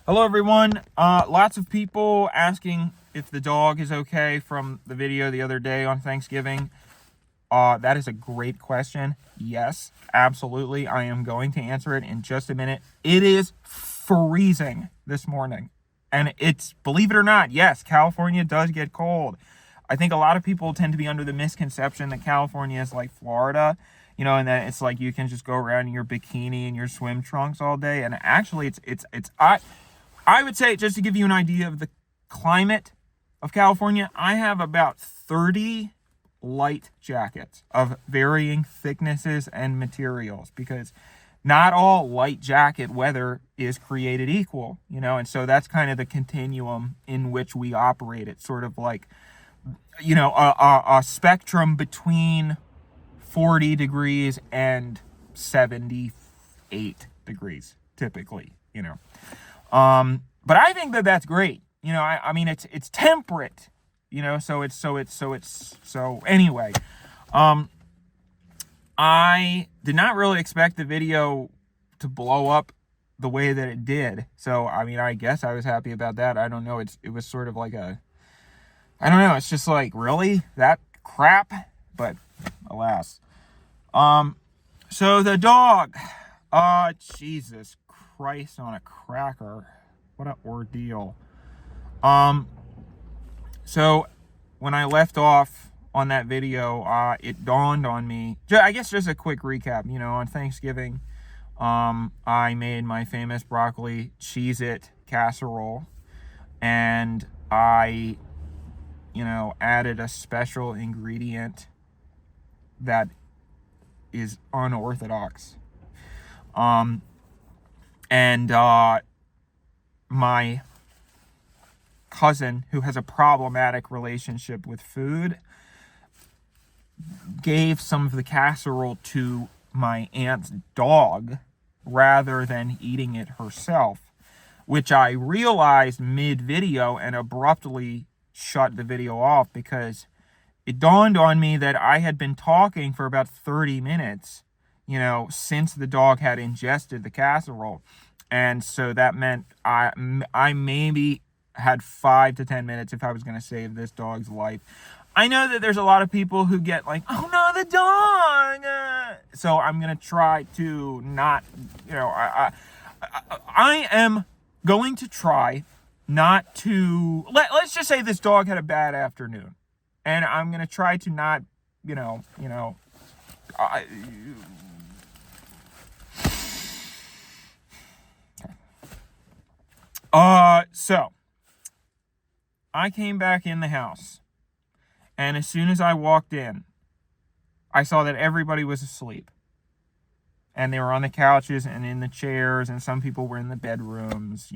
Hello everyone. Lots of people asking if the dog is okay from the video the other day on Thanksgiving. That is a great question. Yes, absolutely. I am going to answer it in just a minute. It is freezing this morning. And it's, believe it or not, yes, California does get cold. I think a lot of people tend to be under the misconception that California is like Florida, and that it's like you can just go around in your bikini and your swim trunks all day. And actually, I would say, just to give you an idea of the climate of California, I have about 30 light jackets of varying thicknesses and materials, because not all light jacket weather is created equal, and so that's kind of the continuum in which we operate. It's sort of like, a spectrum between 40 degrees and 78 degrees, typically, but I think that that's great. I mean, it's temperate, so anyway, I did not really expect the video to blow up the way that it did. So, I mean, I guess I was happy about that. I don't know. It was sort of like I don't know. It's just like, really? That crap? But alas. So the dog, Jesus Christ on a cracker. What an ordeal. So when I left off on that video, it dawned on me, I guess just a quick recap, on Thanksgiving, I made my famous broccoli Cheez-It casserole, and I, added a special ingredient that is unorthodox. And my cousin, who has a problematic relationship with food, gave some of the casserole to my aunt's dog rather than eating it herself, which I realized mid-video and abruptly shut the video off, because it dawned on me that I had been talking for about 30 minutes, since the dog had ingested the casserole. And so that meant I maybe had 5 to 10 minutes if I was going to save this dog's life. I know that there's a lot of people who get like, oh no, the dog. So I'm going to try to not, I am going to try not to, let's just say this dog had a bad afternoon. And I'm going to try to not, so I came back in the house, and as soon as I walked in, I saw that everybody was asleep, and they were on the couches and in the chairs, and some people were in the bedrooms,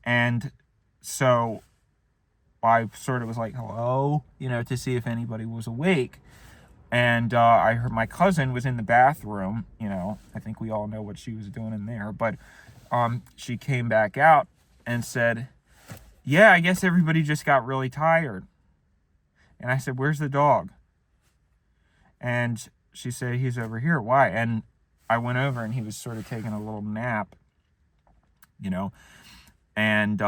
and so I sort of was like, hello, to see if anybody was awake. And I heard my cousin was in the bathroom, I think we all know what she was doing in there, but she came back out and said, yeah, I guess everybody just got really tired. And I said, where's the dog? And she said, he's over here. Why? And I went over, and he was sort of taking a little nap, and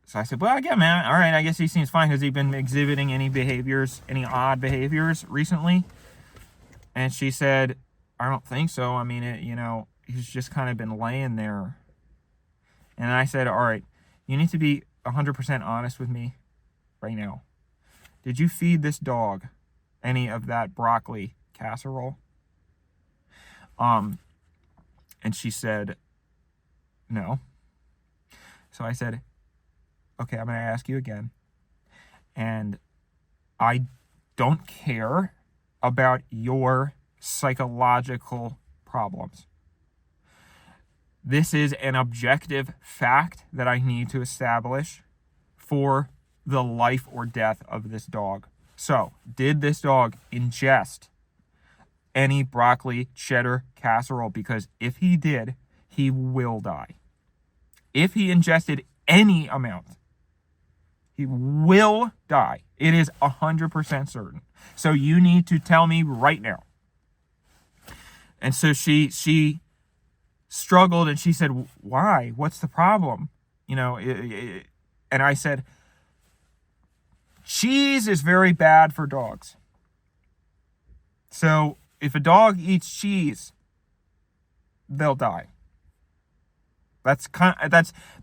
so I said, well, yeah, man, all right, I guess he seems fine. Has he been exhibiting any odd behaviors recently? And she said, I don't think so. I mean, he's just kind of been laying there. And I said, all right, you need to be 100% honest with me right now. Did you feed this dog any of that broccoli casserole? And she said, no. So I said, okay, I'm going to ask you again. And I don't care about your psychological problems. This is an objective fact that I need to establish for the life or death of this dog. So, did this dog ingest any broccoli cheddar casserole? Because if he did, he will die. If he ingested any amount, he will die. It is 100% certain. So you need to tell me right now. And so she struggled, and she said, why? What's the problem? You know, and I said, cheese is very bad for dogs. So if a dog eats cheese, they'll die.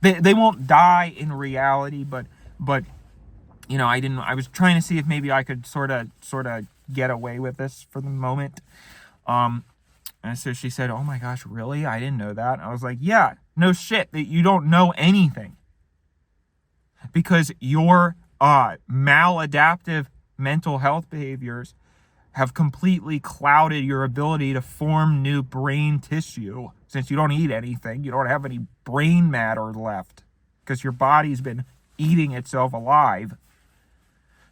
They won't die in reality, but you know, I was trying to see if maybe I could sort of get away with this for the moment. And so she said, oh my gosh, really? I didn't know that. I was like, yeah, no shit, that you don't know anything. Because your maladaptive mental health behaviors have completely clouded your ability to form new brain tissue. Since you don't eat anything, you don't have any brain matter left because your body's been eating itself alive.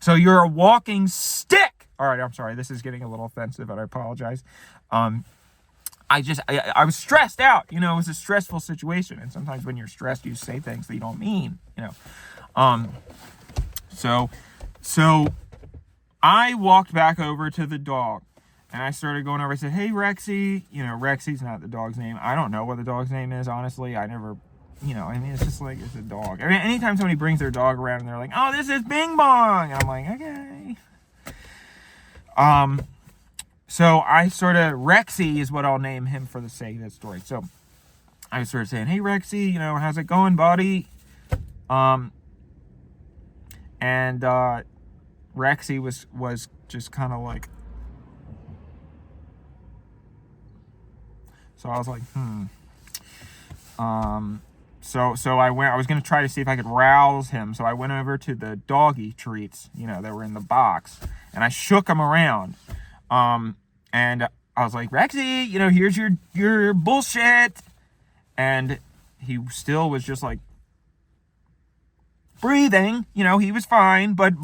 So you're a walking stick. All right, I'm sorry. This is getting a little offensive, and I apologize. I was stressed out. You know, it was a stressful situation. And sometimes when you're stressed, you say things that you don't mean, you know. So I walked back over to the dog, and I started going over. I said, hey, Rexy. You know, Rexy's not the dog's name. I don't know what the dog's name is, honestly. I never, you know, I mean, it's just like, it's a dog. I mean, anytime somebody brings their dog around and they're like, oh, this is Bing Bong. And I'm like, okay. So I sort of, Rexy is what I'll name him for the sake of this story. So I started saying, hey, Rexy, you know, how's it going, buddy? And Rexy was just kind of like, so I was like, So I was going to try to see if I could rouse him. So I went over to the doggy treats, you know, that were in the box, and I shook him around. And I was like, Rexy, you know, here's your bullshit. And he still was just like breathing, you know, he was fine, but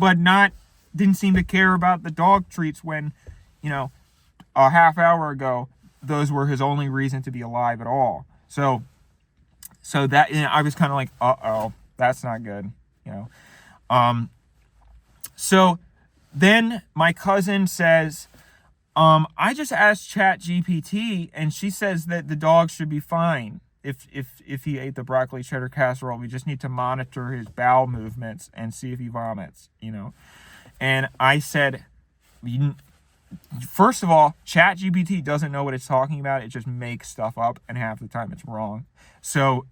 didn't seem to care about the dog treats when, you know, a half hour ago, those were his only reason to be alive at all. So that, you know, I was kind of like, uh-oh, that's not good, you know. So then my cousin says, I just asked ChatGPT, and she says that the dog should be fine if he ate the broccoli cheddar casserole. We just need to monitor his bowel movements and see if he vomits, you know. And I said, first of all, ChatGPT doesn't know what it's talking about. It just makes stuff up, and half the time it's wrong. So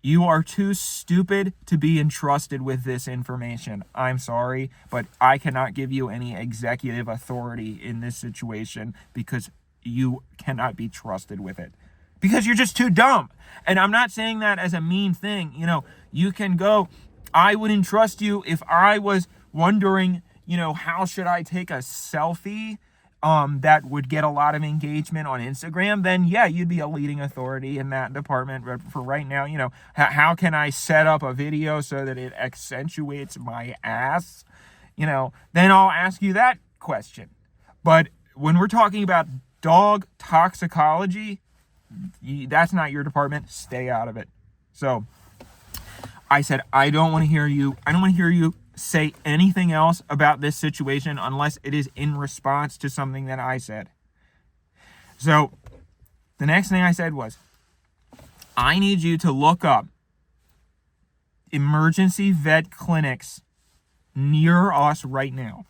you are too stupid to be entrusted with this information. I'm sorry, but I cannot give you any executive authority in this situation because you cannot be trusted with it. Because you're just too dumb. And I'm not saying that as a mean thing. You know, you can go, I wouldn't trust you if I was wondering, you know, how should I take a selfie that would get a lot of engagement on Instagram, then yeah, you'd be a leading authority in that department. But for right now, you know, how can I set up a video so that it accentuates my ass? You know, then I'll ask you that question. But when we're talking about dog toxicology, that's not your department. Stay out of it. So I said, I don't want to hear you say anything else about this situation unless it is in response to something that I said. So the next thing I said was, I need you to look up emergency vet clinics near us right now.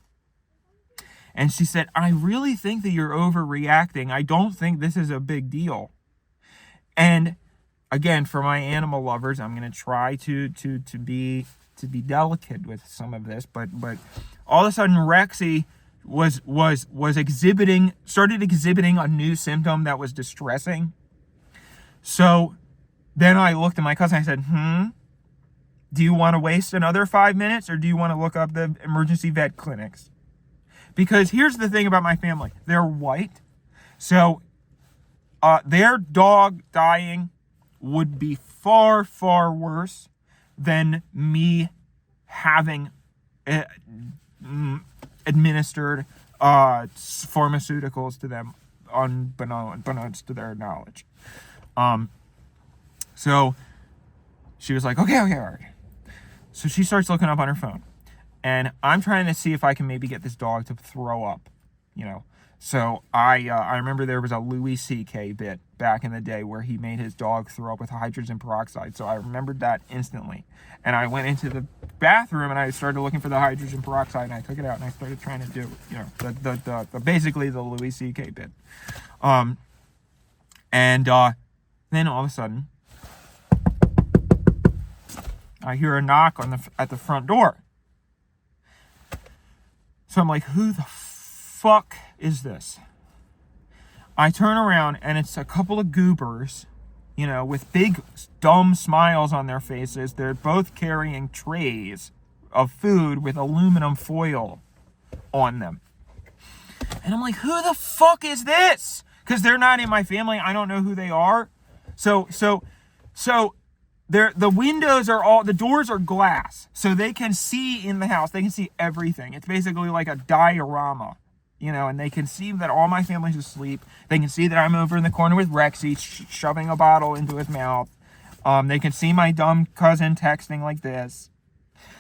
And she said, I really think that you're overreacting. I don't think this is a big deal. And again, for my animal lovers, I'm going to try to be delicate with some of this, but all of a sudden Rexy started exhibiting a new symptom that was distressing. So then I looked at my cousin, I said, do you want to waste another 5 minutes, or do you want to look up the emergency vet clinics? Because here's the thing about my family. They're white. So their dog dying would be far, far worse than me having administered pharmaceuticals to them unbeknownst to their knowledge. So she was like, okay, all right. So she starts looking up on her phone, and I'm trying to see if I can maybe get this dog to throw up, you know. So I remember there was a Louis C.K. bit back in the day where he made his dog throw up with hydrogen peroxide. So I remembered that instantly. And I went into the bathroom and I started looking for the hydrogen peroxide, and I took it out and I started trying to do, the basically the Louis C.K. bit. And then all of a sudden, I hear a knock at the front door. So I'm like, who the fuck is this? I turn around and it's a couple of goobers, with big dumb smiles on their faces. They're both carrying trays of food with aluminum foil on them. And I'm like, who the fuck is this? Because they're not in my family. I don't know who they are. So the windows the doors are glass, so they can see in the house. They can see everything. It's basically like a diorama, and they can see that all my family's asleep. They can see that I'm over in the corner with Rexy shoving a bottle into his mouth. They can see my dumb cousin texting like this.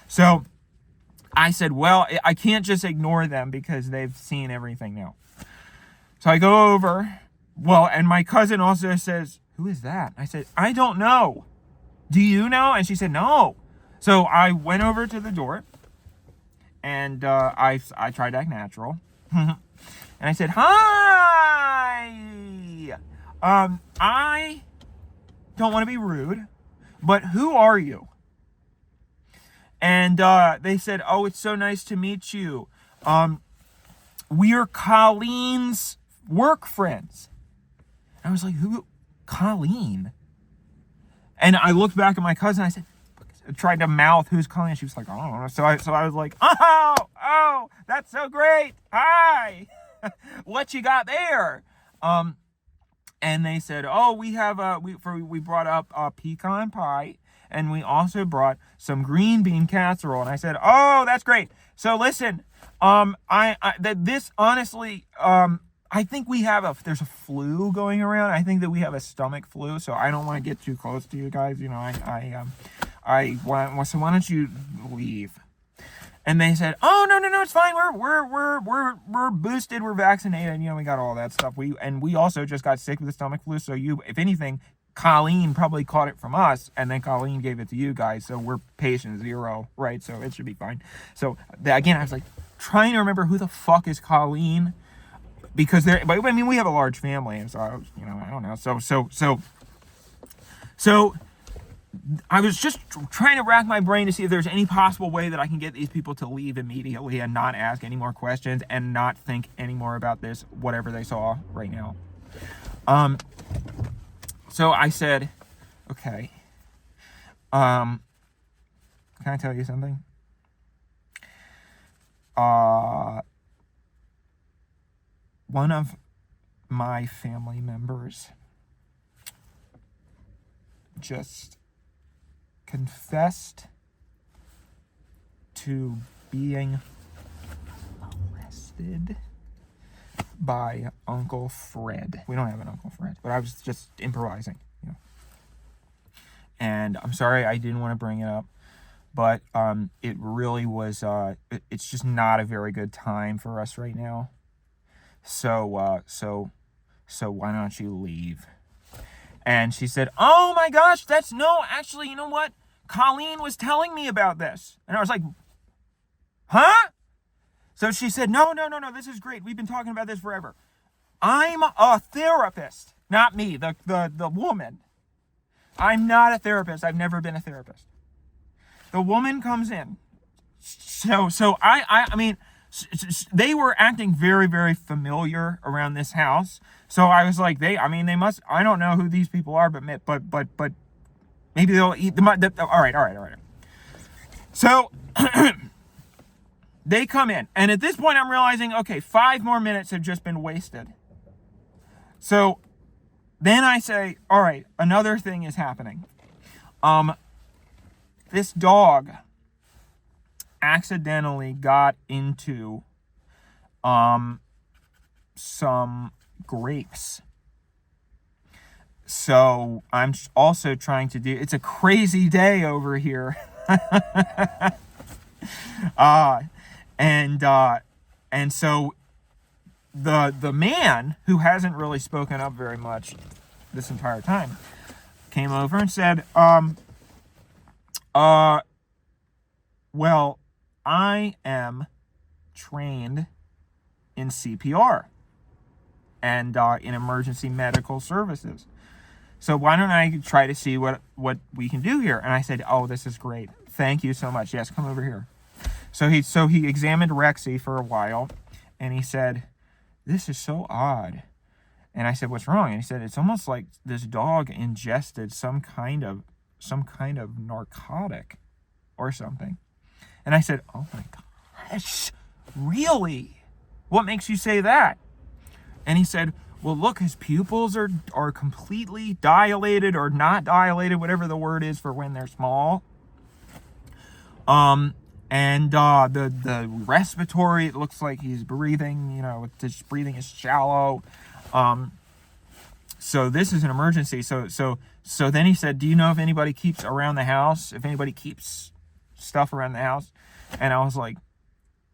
So I said, well, I can't just ignore them because they've seen everything now. So I go over, and my cousin also says, who is that? I said, I don't know. Do you know? And she said, no. So I went over to the door, and I tried to act natural. And I said, hi. I don't want to be rude, but who are you? And they said, oh, it's so nice to meet you. We're Colleen's work friends. I was like, who? Colleen? And I looked back at my cousin. I said, I tried to mouth who's Colleen. She was like, I don't know. So I was like, oh, that's so great. Hi. What you got there? And they said, oh, we have we brought up pecan pie, and we also brought some green bean casserole. And I said, oh, that's great. So listen, this honestly, I think there's a flu going around. I think that we have a stomach flu, so I don't want to get too close to you guys. So why don't you leave? And they said, oh, no, it's fine. We're boosted. We're vaccinated. We got all that stuff. We also just got sick with the stomach flu. So if anything, Colleen probably caught it from us, and then Colleen gave it to you guys. So we're patient 0, right? So it should be fine. So again, I was like trying to remember who the fuck is Colleen. Because we have a large family, and so I was, I don't know. So I was just trying to rack my brain to see if there's any possible way that I can get these people to leave immediately and not ask any more questions and not think any more about this, whatever they saw right now. So I said, okay, can I tell you something? One of my family members just confessed to being molested by Uncle Fred. We don't have an Uncle Fred, but I was just improvising, And I'm sorry I didn't want to bring it up, but it really was, it's just not a very good time for us right now. So why don't you leave? And she said, oh my gosh, actually, you know what? Colleen was telling me about this. And I was like, huh? So she said, no, this is great. We've been talking about this forever. I'm a therapist, not me, the woman. I'm not a therapist. I've never been a therapist. The woman comes in. So I mean, they were acting very, very familiar around this house. So I was like, they must, I don't know who these people are, but maybe they'll eat them. All right. So they come in, and at this point I'm realizing, okay, 5 more minutes have just been wasted. So then I say, all right, another thing is happening. This dog accidentally got into some grapes. So I'm also trying to it's a crazy day over here. And so the man, who hasn't really spoken up very much this entire time, came over and said, well, I am trained in CPR and in emergency medical services. So why don't I try to see what we can do here? And I said, oh, this is great. Thank you so much. Yes, come over here. So he examined Rexy for a while, and he said, this is so odd. And I said, what's wrong? And he said, it's almost like this dog ingested some kind of narcotic or something. And I said, oh my gosh, really? What makes you say that? And he said, well, look, his pupils are completely dilated or not dilated, whatever the word is for when they're small. And the respiratory, it looks like he's breathing, his breathing is shallow. So this is an emergency. So then he said, do you know if anybody keeps around the house? If anybody keeps stuff around the house? And I was like,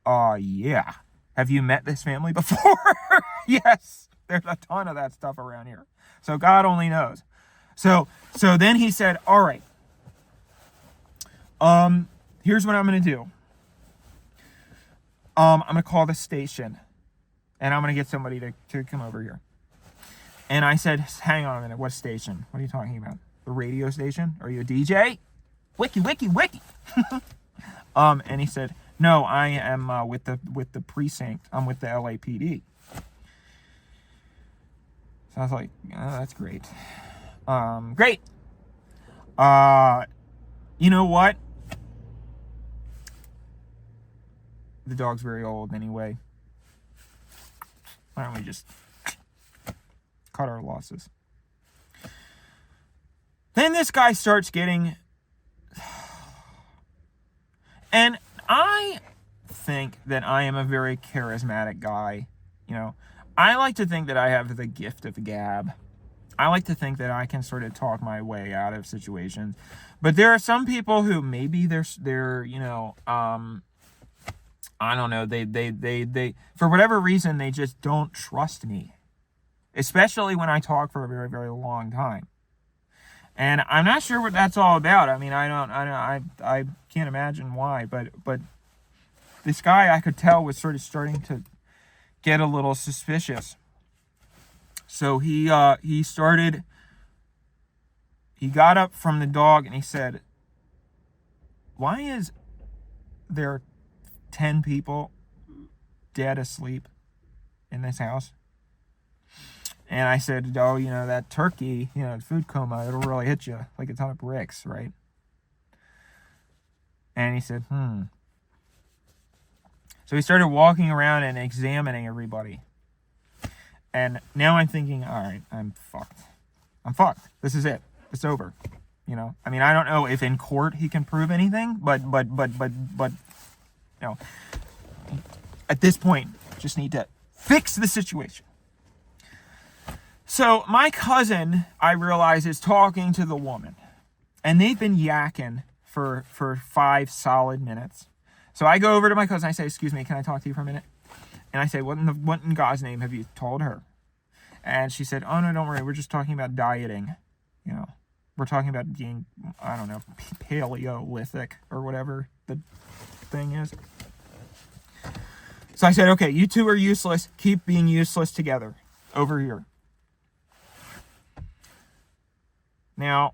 yeah. Have you met this family before? Yes. There's a ton of that stuff around here. So God only knows. So then he said, all right. Here's what I'm going to do. I'm going to call the station. And I'm going to get somebody to come over here. And I said, hang on a minute. What station? What are you talking about? The radio station? Are you a DJ? Wiki. And he said, no, I am with the precinct. I'm with the LAPD. So I was like, oh, that's great. Great. You know what? The dog's very old anyway. Why don't we just cut our losses? Then this guy starts getting... And I think that I am a very charismatic guy. I like to think that I have the gift of gab. I like to think that I can sort of talk my way out of situations. But there are some people who maybe they're I don't know, they for whatever reason, they just don't trust me. Especially when I talk for a very, very long time. And I'm not sure what that's all about. I mean, I can't imagine why, but this guy, I could tell, was sort of starting to get a little suspicious. So he got up from the dog and he said, why is there 10 people dead asleep in this house? And I said, oh, that turkey, food coma, it'll really hit you like a ton of bricks, right? And he said, So he started walking around and examining everybody. And now I'm thinking, all right, I'm fucked. This is it. It's over. I mean, I don't know if in court he can prove anything, but at this point, just need to fix the situation. So my cousin, I realize, is talking to the woman. And they've been yakking for 5 solid minutes. So I go over to my cousin. I say, excuse me, can I talk to you for a minute? And I say, what in God's name have you told her? And she said, oh, no, don't worry. We're just talking about dieting. We're talking about being, I don't know, Paleolithic or whatever the thing is. So I said, okay, you two are useless. Keep being useless together over here. Now,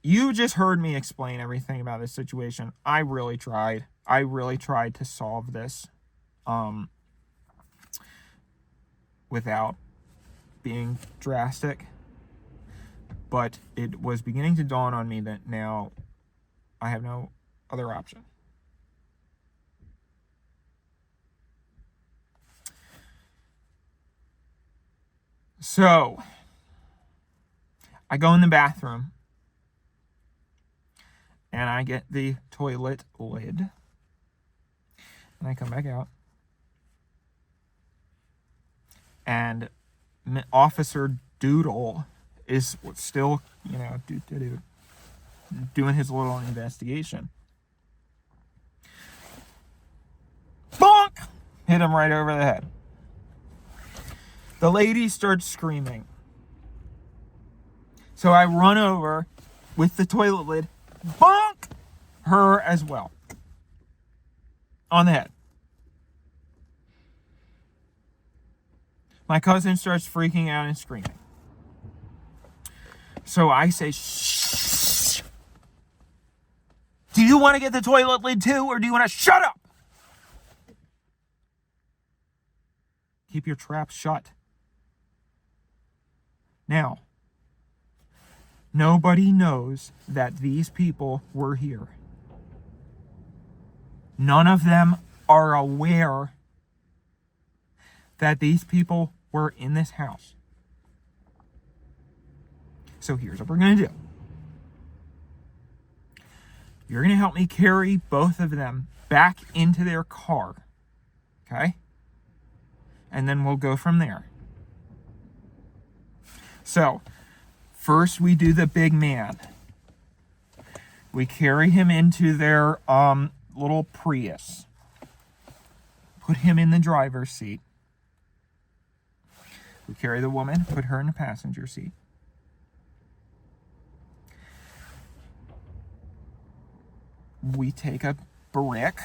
you just heard me explain everything about this situation. I really tried to solve this without being drastic. But it was beginning to dawn on me that now I have no other option. So I go in the bathroom and I get the toilet lid and I come back out and Officer Doodle is still, doing his little investigation. Bonk! Hit him right over the head. The lady starts screaming. So I run over with the toilet lid, bonk her as well. On the head. My cousin starts freaking out and screaming. So I say, shh. Do you want to get the toilet lid too, or do you want to shut up? Keep your trap shut. Now, nobody knows that these people were here. None of them are aware that these people were in this house. So here's what we're going to do. You're going to help me carry both of them back into their car. Okay? And then we'll go from there. So, first we do the big man. We carry him into their little Prius. Put him in the driver's seat. We carry the woman, put her in the passenger seat. We take a brick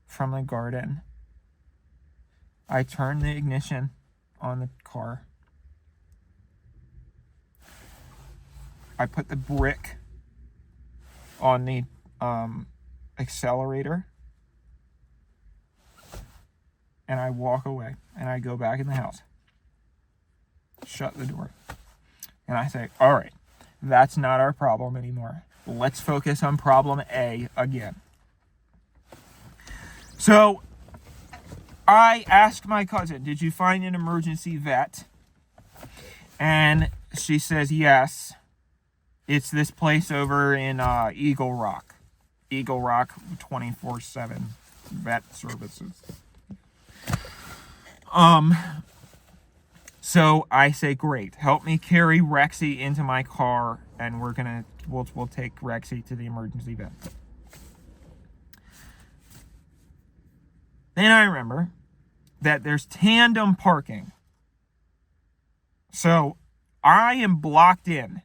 from the garden. I turn the ignition on the car. I put the brick on the accelerator. And I walk away. And I go back in the house. Shut the door. And I say, all right, that's not our problem anymore. Let's focus on problem A again. So I asked my cousin, did you find an emergency vet? And she says, yes. It's this place over in Eagle Rock. Eagle Rock 24/7 vet services. So I say, great. Help me carry Rexy into my car, and we'll take Rexy to the emergency vet. Then I remember that there's tandem parking. So I am blocked in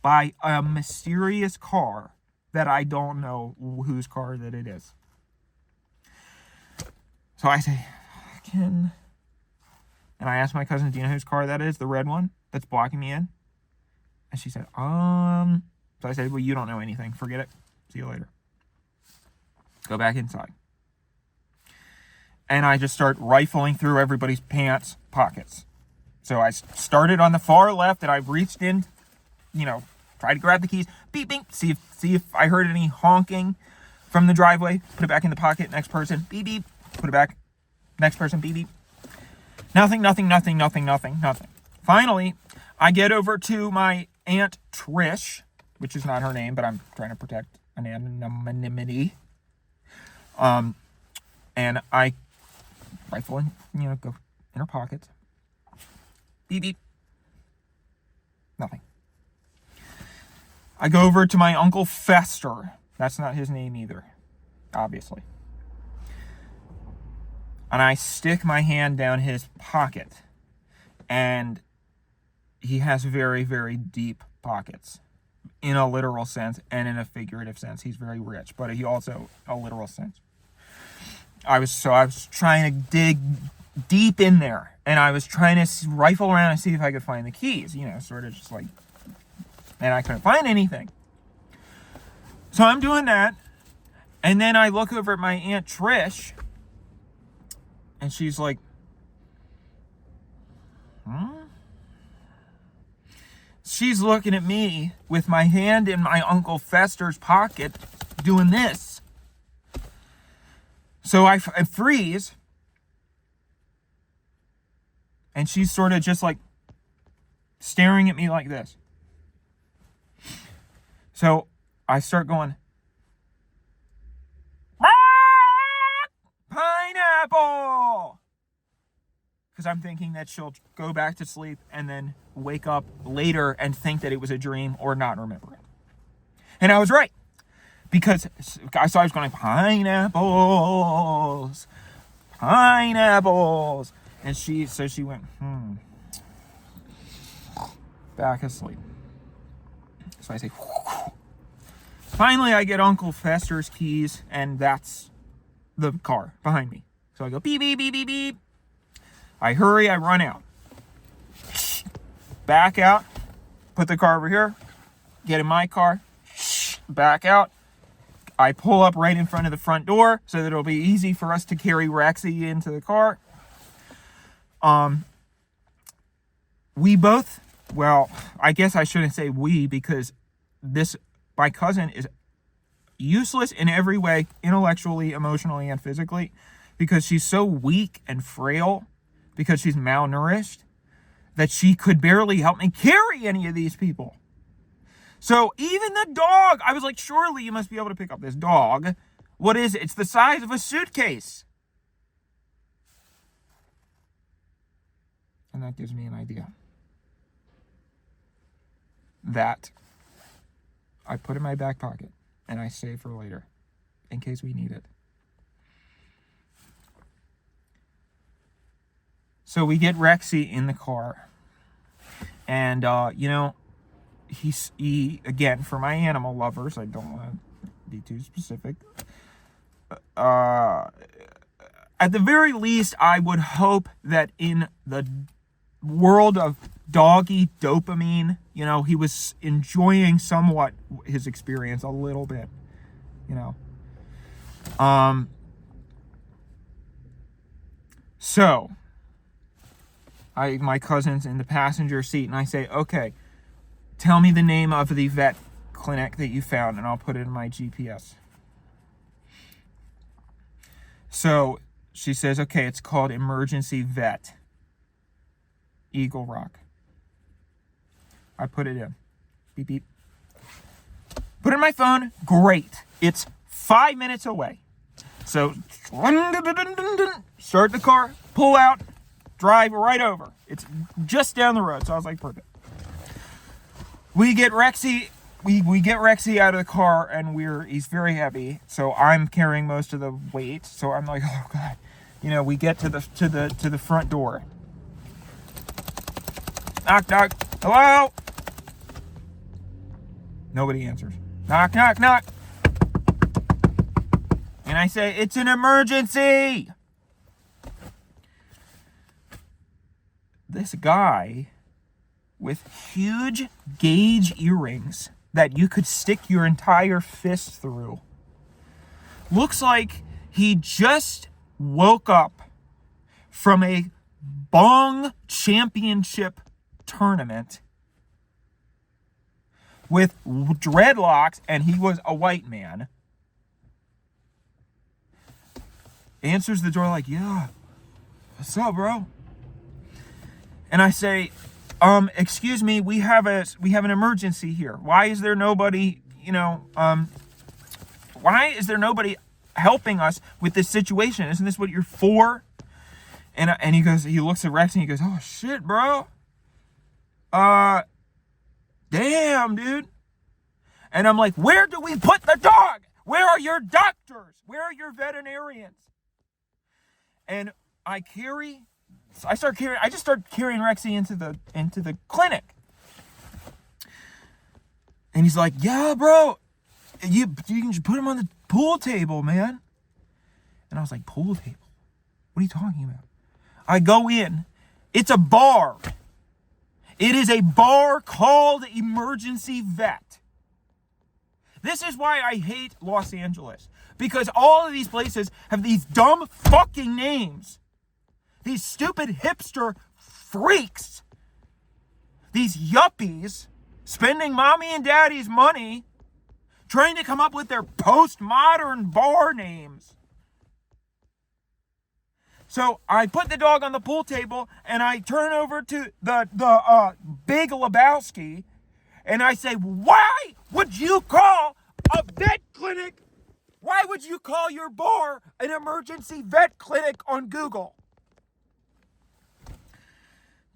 by a mysterious car that I don't know whose car that it is. So I say, and I asked my cousin, do you know whose car that is? The red one that's blocking me in? And she said, So I said, well, you don't know anything. Forget it. See you later. Go back inside. And I just start rifling through everybody's pants pockets. So I started on the far left, and I reached in, tried to grab the keys. Beep, beep. See if I heard any honking from the driveway. Put it back in the pocket. Next person. Beep, beep. Put it back. Next person. Beep, beep. Nothing. Finally, I get over to my Aunt Trish, which is not her name, but I'm trying to protect anonymity. And I rifle and, go in her pockets. Beep, beep. Nothing. I go over to my Uncle Fester. That's not his name either, obviously. And I stick my hand down his pocket. And he has very, very deep pockets. In a literal sense and in a figurative sense. He's very rich, but he also a literal sense. I was trying to dig deep in there. And I was trying to rifle around and see if I could find the keys. Sort of just like... And I couldn't find anything. So I'm doing that. And then I look over at my Aunt Trish. And she's like, She's looking at me with my hand in my Uncle Fester's pocket doing this. So I freeze. And she's sort of just like staring at me like this. So I start going, pineapple! Because I'm thinking that she'll go back to sleep and then wake up later and think that it was a dream or not remember it. And I was right. Because I was going, pineapples. pineapples. And she went, back asleep. So I say, finally I get Uncle Fester's keys, and that's the car behind me. So I go, beep, beep, beep, beep, beep. I hurry, I run out. Back out, put the car over here, get in my car, back out. I pull up right in front of the front door so that it'll be easy for us to carry Rexy into the car. We both, well, I guess I shouldn't say we, because my cousin is useless in every way, intellectually, emotionally, and physically, because she's so weak and frail, because she's malnourished, that she could barely help me carry any of these people. So even the dog, I was like, surely you must be able to pick up this dog. What is it? It's the size of a suitcase. And that gives me an idea that I put in my back pocket and I save for later in case we need it. So we get Rexy in the car, and he again, for my animal lovers, I don't want to be too specific. At the very least, I would hope that in the world of doggy dopamine, he was enjoying somewhat his experience a little bit, So my cousin's in the passenger seat, and I say, okay, tell me the name of the vet clinic that you found, and I'll put it in my GPS. So she says, okay, it's called Emergency Vet, Eagle Rock. I put it in. Beep, beep. Put it in my phone. Great. It's 5 minutes away. So start the car, pull out, drive right over. It's just down the road. So I was like, perfect. We get Rexy. We get Rexy out of the car, and he's very heavy. So I'm carrying most of the weight. So I'm like, oh God. We get to the front door. Knock, knock. Hello? Nobody answers. Knock, knock, knock. And I say, it's an emergency. This guy with huge gauge earrings that you could stick your entire fist through looks like he just woke up from a bong championship tournament with dreadlocks, and he was a white man. Answers the door like, yeah, what's up, bro? And I say, excuse me, we have an emergency here. Why is there nobody, why is there nobody helping us with this situation? Isn't this what you're for? And he looks at Rex and he goes, oh shit, bro. Damn, dude. And I'm like, where do we put the dog? Where are your doctors? Where are your veterinarians? And I just start carrying Rexy into the clinic. And he's like, yeah, bro, you can just put him on the pool table, man. And I was like, pool table? What are you talking about? I go in. It's a bar. It is a bar called Emergency Vet. This is why I hate Los Angeles. Because all of these places have these dumb fucking names. These stupid hipster freaks. These yuppies spending mommy and daddy's money trying to come up with their postmodern bar names. So I put the dog on the pool table and I turn over to the Big Lebowski and I say, why would you call a vet clinic? Why would you call your bar an emergency vet clinic on Google?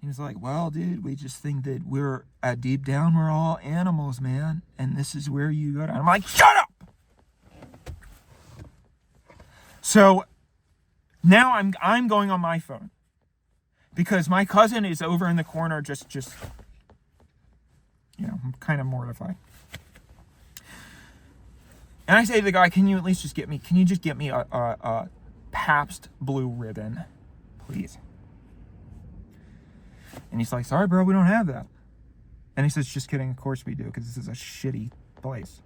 He was like, well, dude, we just think that deep down, we're all animals, man. And this is where you go to. I'm like, shut up! So Now I'm going on my phone because my cousin is over in the corner just I'm kind of mortified. And I say to the guy, can you just get me a Pabst Blue Ribbon, please? And he's like, sorry, bro, we don't have that. And he says, just kidding, of course we do, because this is a shitty place.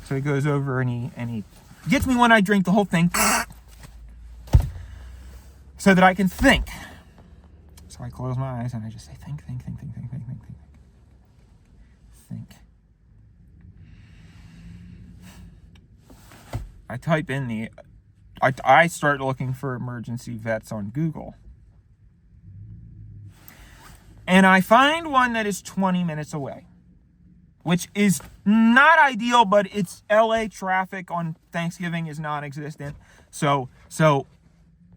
So he goes over and he gets me one. I drink the whole thing so that I can think. So I close my eyes and I just say, think. I type in I start looking for emergency vets on Google. And I find one that is 20 minutes away, which is not ideal, but it's LA traffic on Thanksgiving is non-existent. So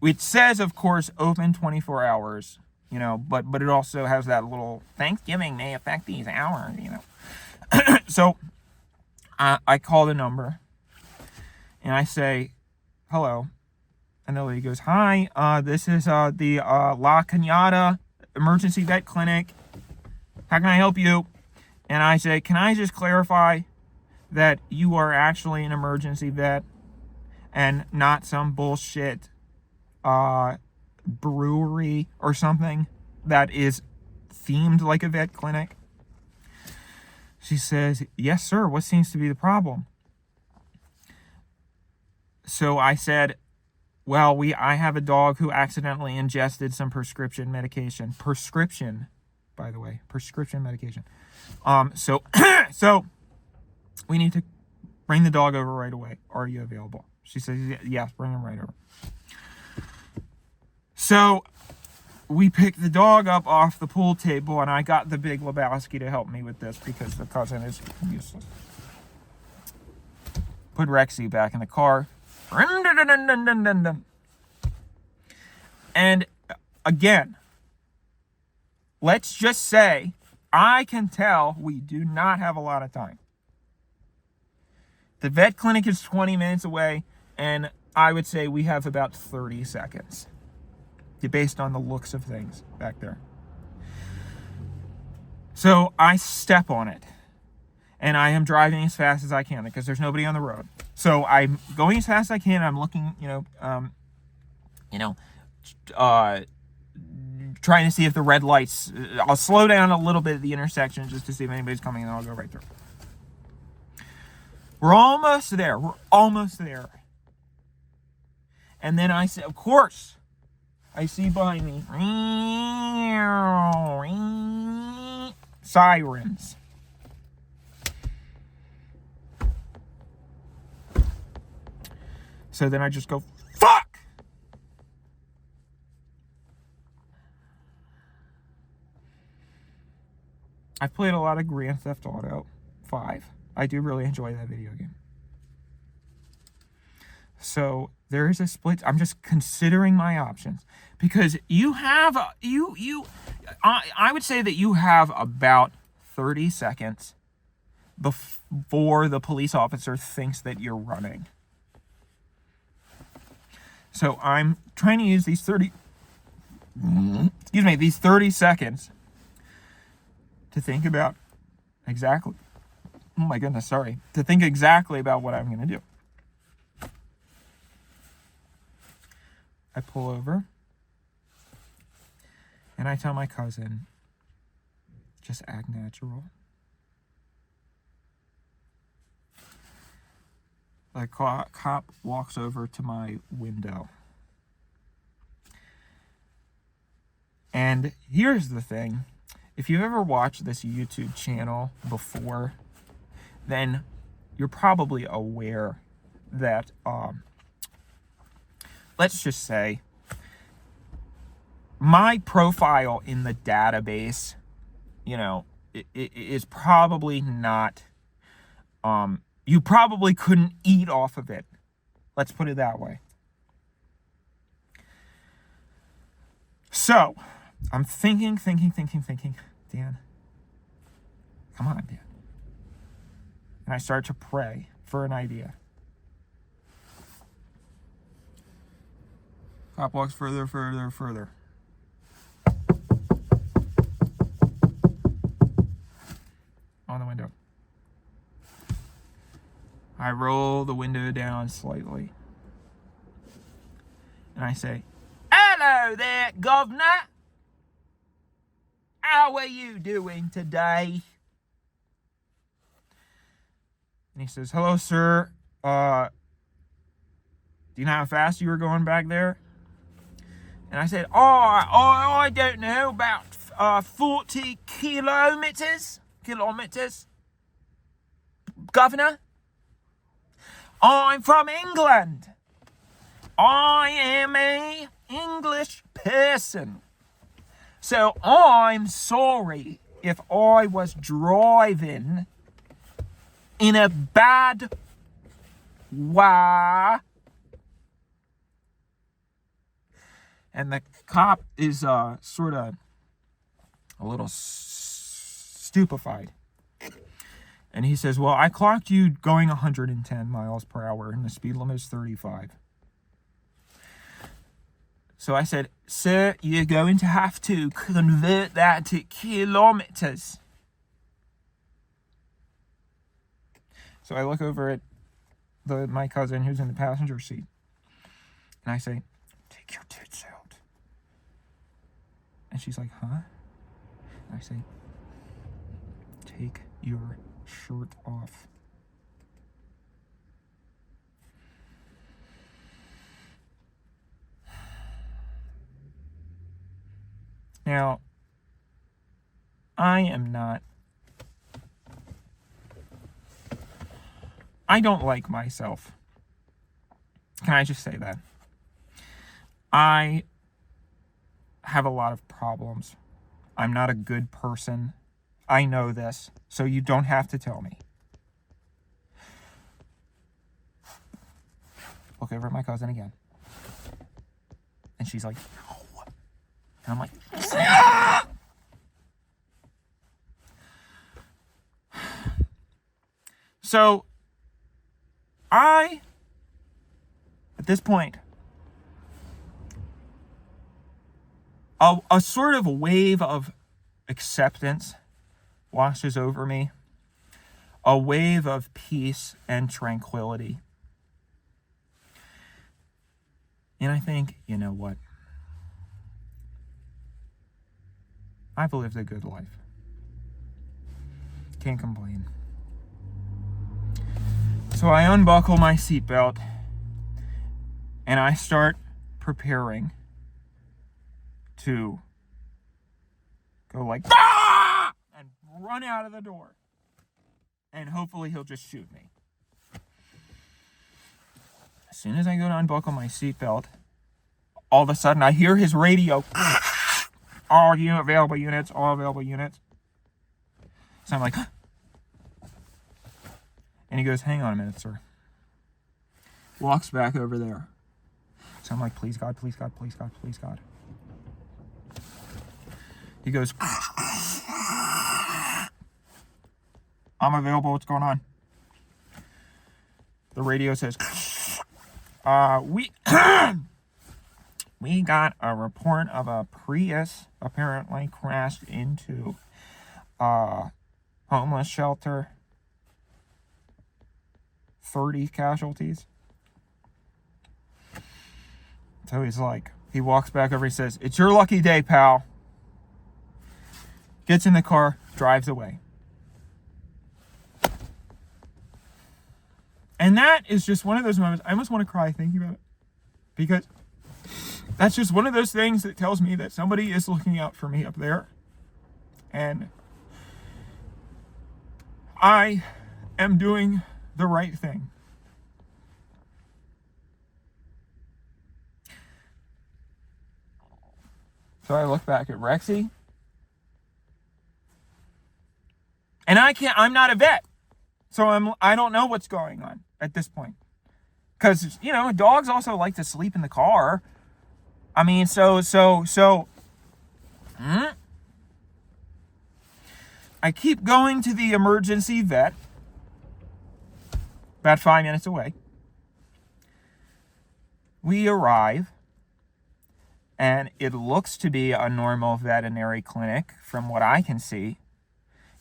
it says, of course, open 24 hours, but it also has that little Thanksgiving may affect these hours, So I call the number and I say, hello. And the lady goes, hi, this is the La Cañada Emergency Vet Clinic. How can I help you? And I say, can I just clarify that you are actually an emergency vet and not some bullshit brewery or something that is themed like a vet clinic? She says, yes, sir. What seems to be the problem? So I said, well, I have a dog who accidentally ingested some prescription medication. Prescription, by the way. Prescription medication. So we need to bring the dog over right away. Are you available? She says, yes, bring him right over. So we picked the dog up off the pool table, and I got the Big Lebowski to help me with this because the cousin is useless. Put Rexy back in the car. And again, let's just say I can tell we do not have a lot of time. The vet clinic is 20 minutes away, and I would say we have about 30 seconds based on the looks of things back there. So I step on it, and I am driving as fast as I can because there's nobody on the road. So I'm going as fast as I can. I'm looking, trying to see if the red lights. I'll slow down a little bit at the intersection just to see if anybody's coming, and I'll go right through. We're almost there. And then I say, of course, I see behind me sirens. So then I just go, fuck! I've played a lot of Grand Theft Auto 5. I do really enjoy that video game. So there is a split. I'm just considering my options because you have I would say that you have about 30 seconds before the police officer thinks that you're running. So I'm trying to use these 30 seconds to think about exactly. Oh my goodness, sorry. To think exactly about what I'm going to do. I pull over and I tell my cousin, just act natural. The cop walks over to my window. And here's the thing. If you've ever watched this YouTube channel before, then you're probably aware that, let's just say, my profile in the database, it is probably not, you probably couldn't eat off of it. Let's put it that way. So, I'm thinking. Dan, come on, Dan. And I start to pray for an idea. Cop walks further. On the window. I roll the window down slightly. And I say, "Hello there, governor. How are you doing today?" And he says, "Hello, sir. Do you know how fast you were going back there?" And I said, I don't know, about 40 kilometers. Governor, I'm from England. I am a English person. So I'm sorry if I was driving in a bad way. And the cop is sort of a little stupefied. And he says, "Well, I clocked you going 110 miles per hour and the speed limit is 35. So I said, "Sir, you're going to have to convert that to kilometers." So I look over at my cousin who's in the passenger seat. And I say, "Take your tits out." And she's like, "Huh?" And I say, "Take your shirt off." Now, I don't like myself. Can I just say that? I have a lot of problems. I'm not a good person. I know this, so you don't have to tell me. Look over at my cousin again. And she's like, "No." And I'm like, "Ah!" So, at this point, a sort of wave of acceptance washes over me. A wave of peace and tranquility. And I think, you know what? I've lived a good life. Can't complain. So I unbuckle my seatbelt and I start preparing to go like, "Ah!" and run out of the door. And hopefully he'll just shoot me. As soon as I go to unbuckle my seatbelt, all of a sudden I hear his radio. All available units. So I'm like, "Huh?" And he goes, "Hang on a minute, sir." Walks back over there. So I'm like, "Please God, please God, please God, please God." He goes, "I'm available. What's going on?" The radio says, we got a report of a Prius apparently crashed into a homeless shelter. 30 casualties. So he walks back over, he says, "It's your lucky day, pal." Gets in the car, drives away. And that is just one of those moments, I almost want to cry thinking about it. Because that's just one of those things that tells me that somebody is looking out for me up there. And I am doing the right thing. So I look back at Rexy. And I'm not a vet. So I don't know what's going on at this point. Because, dogs also like to sleep in the car. I mean, I keep going to the emergency vet. About 5 minutes away. We arrive. And it looks to be a normal veterinary clinic from what I can see.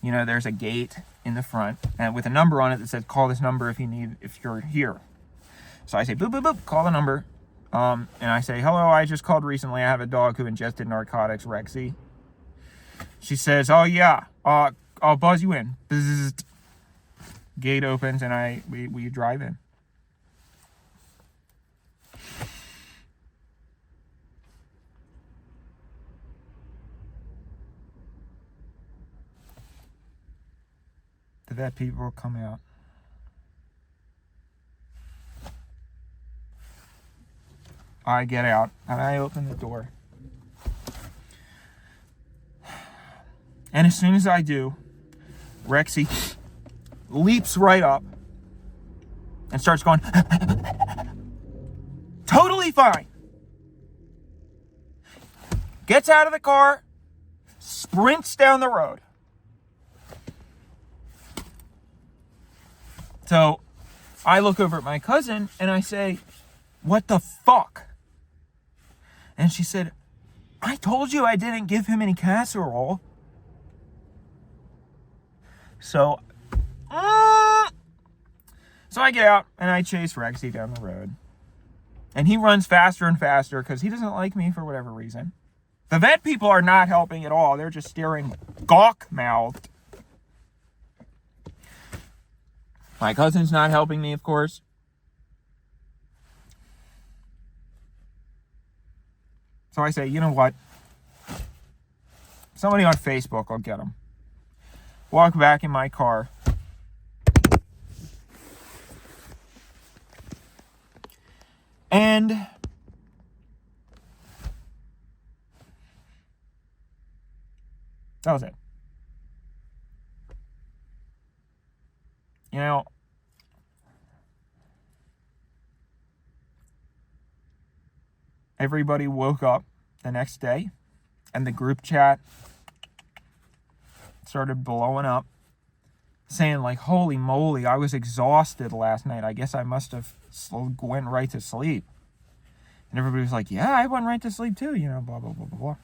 You know, there's a gate in the front and with a number on it that says, call this number if you're here. So I say, boop, boop, boop, call the number. And I say, hello, I just called recently. I have a dog who ingested narcotics, Rexy. She says, oh yeah, I'll buzz you in. Bzzzt. Gate opens and we drive in. The vet people come out. I get out and I open the door. And as soon as I do, Rexy leaps right up and starts going, totally fine. Gets out of the car, sprints down the road. So I look over at my cousin and I say, what the fuck? And she said, I told you I didn't give him any casserole. So I get out and I chase Rexy down the road. And he runs faster and faster because he doesn't like me for whatever reason. The vet people are not helping at all. They're just staring gawk-mouthed. My cousin's not helping me, of course. So I say, you know what? Somebody on Facebook will get him. Walk back in my car. And that was it. You know, everybody woke up the next day and the group chat started blowing up, saying like, holy moly, I was exhausted last night. I guess I must have went right to sleep. And everybody was like, yeah, I went right to sleep too, you know, blah, blah, blah, blah,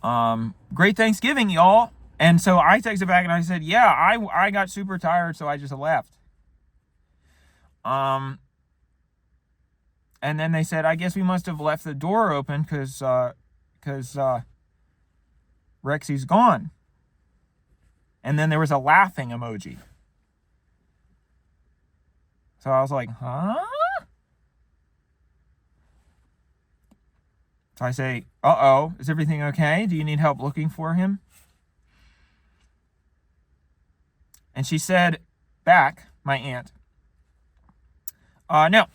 blah. Great Thanksgiving, y'all. And so I texted back and I said, yeah, I got super tired, so I just left. And then they said, I guess we must have left the door open because Rexy's gone. And then there was a laughing emoji. So I was like, huh? So I say, uh-oh, is everything okay? Do you need help looking for him? And she said back, my aunt, no,